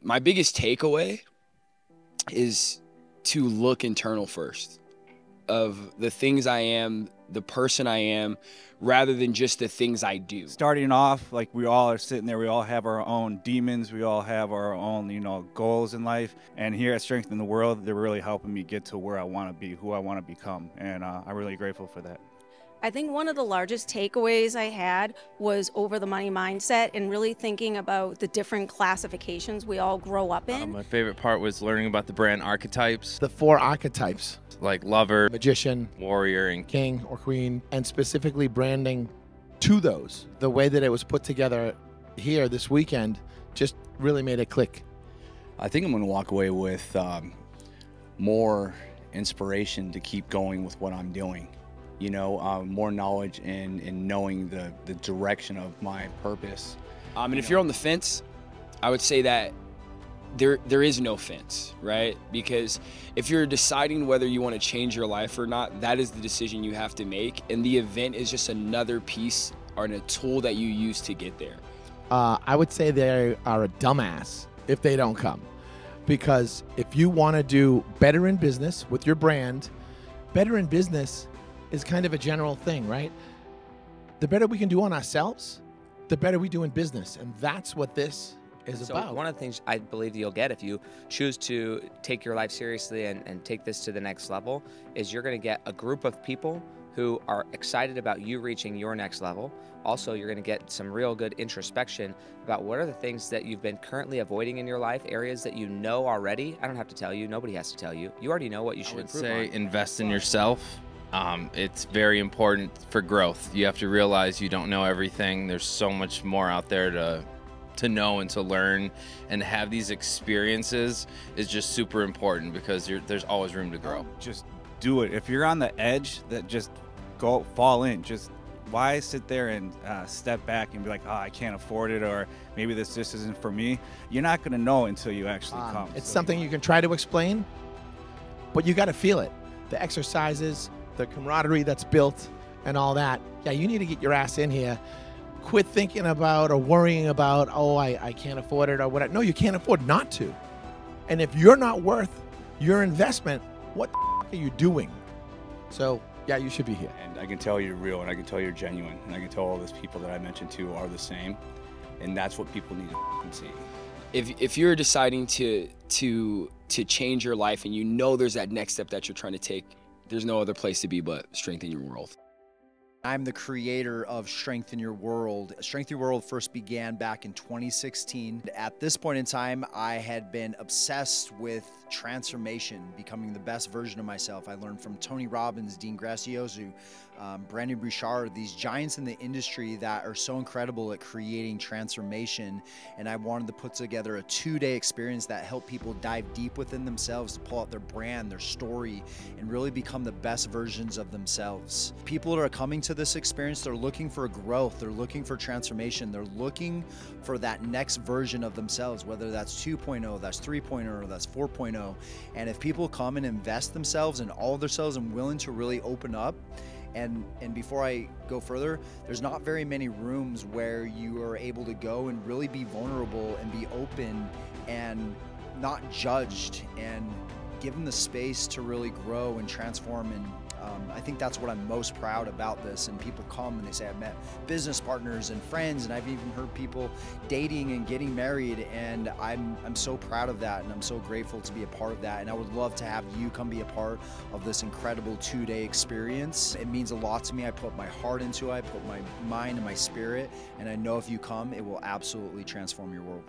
My biggest takeaway is to look internal first, of the things I am, the person I am, rather than just the things I do. Starting off, like, we all are sitting there, we all have our own demons, we all have our own, goals in life. And here at Strength in the World, they're really helping me get to where I want to be, who I want to become. And I'm really grateful for that. I think one of the largest takeaways I had was over the money mindset and really thinking about the different classifications we all grow up in. My favorite part was learning about the brand archetypes. The 4 archetypes, like lover, magician, warrior, and king or queen, and specifically branding to those. The way that it was put together here this weekend just really made it click. I think I'm going to walk away with more inspiration to keep going with what I'm doing. More knowledge and knowing the direction of my purpose. And if you're on the fence, I would say that there is no fence, right? Because if you're deciding whether you want to change your life or not, that is the decision you have to make. And the event is just another piece or a tool that you use to get there. I would say they are a dumbass if they don't come. Because if you want to do better in business with your brand, better in business is kind of a general thing, right? The better we can do on ourselves, the better we do in business. And that's what this is about. One of the things I believe you'll get if you choose to take your life seriously and take this to the next level is you're going to get a group of people who are excited about you reaching your next level. Also, you're going to get some real good introspection about what are the things that you've been currently avoiding in your life, areas that you know already. I don't have to tell you. Nobody has to tell you. You already know what you should improve on. I would say invest in yourself. It's very important for growth. You have to realize you don't know everything. There's so much more out there to know and to learn, and have these experiences is just super important because there's always room to grow. Just do it. If you're on the edge, that just go fall in. Just why sit there and step back and be like, oh, I can't afford it, or maybe this just isn't for me. You're not going to know until you actually come. It's something you can try to explain, but you got to feel it. The exercises, the camaraderie that's built and all that. Yeah, you need to get your ass in here. Quit thinking about or worrying about, oh, I can't afford it or whatever. No, you can't afford not to. And if you're not worth your investment, what the are you doing? So, yeah, you should be here. And I can tell you're real, and I can tell you're genuine, and I can tell all those people that I mentioned too are the same. And that's what people need to see. If you're deciding to change your life and you know there's that next step that you're trying to take, there's no other place to be but Strength in Your World. I'm the creator of Strength in Your World. Strength in Your World first began back in 2016. At this point in time, I had been obsessed with transformation, becoming the best version of myself. I learned from Tony Robbins, Dean Graziosi, Brandon Bouchard, these giants in the industry that are so incredible at creating transformation. And I wanted to put together a 2-day experience that helped people dive deep within themselves to pull out their brand, their story, and really become the best versions of themselves. People that are coming to this experience, they're looking for growth, they're looking for transformation, they're looking for that next version of themselves, whether that's 2.0, that's 3.0, or that's 4.0. And if people come and invest themselves in all of themselves and willing to really open up, and before I go further, there's not very many rooms where you are able to go and really be vulnerable and be open and not judged and given the space to really grow and transform. And I think that's what I'm most proud about this. And people come and they say, I've met business partners and friends, and I've even heard people dating and getting married, and I'm so proud of that, and I'm so grateful to be a part of that. And I would love to have you come be a part of this incredible 2-day experience. It means a lot to me. I put my heart into it, I put my mind and my spirit, and I know if you come, it will absolutely transform your world.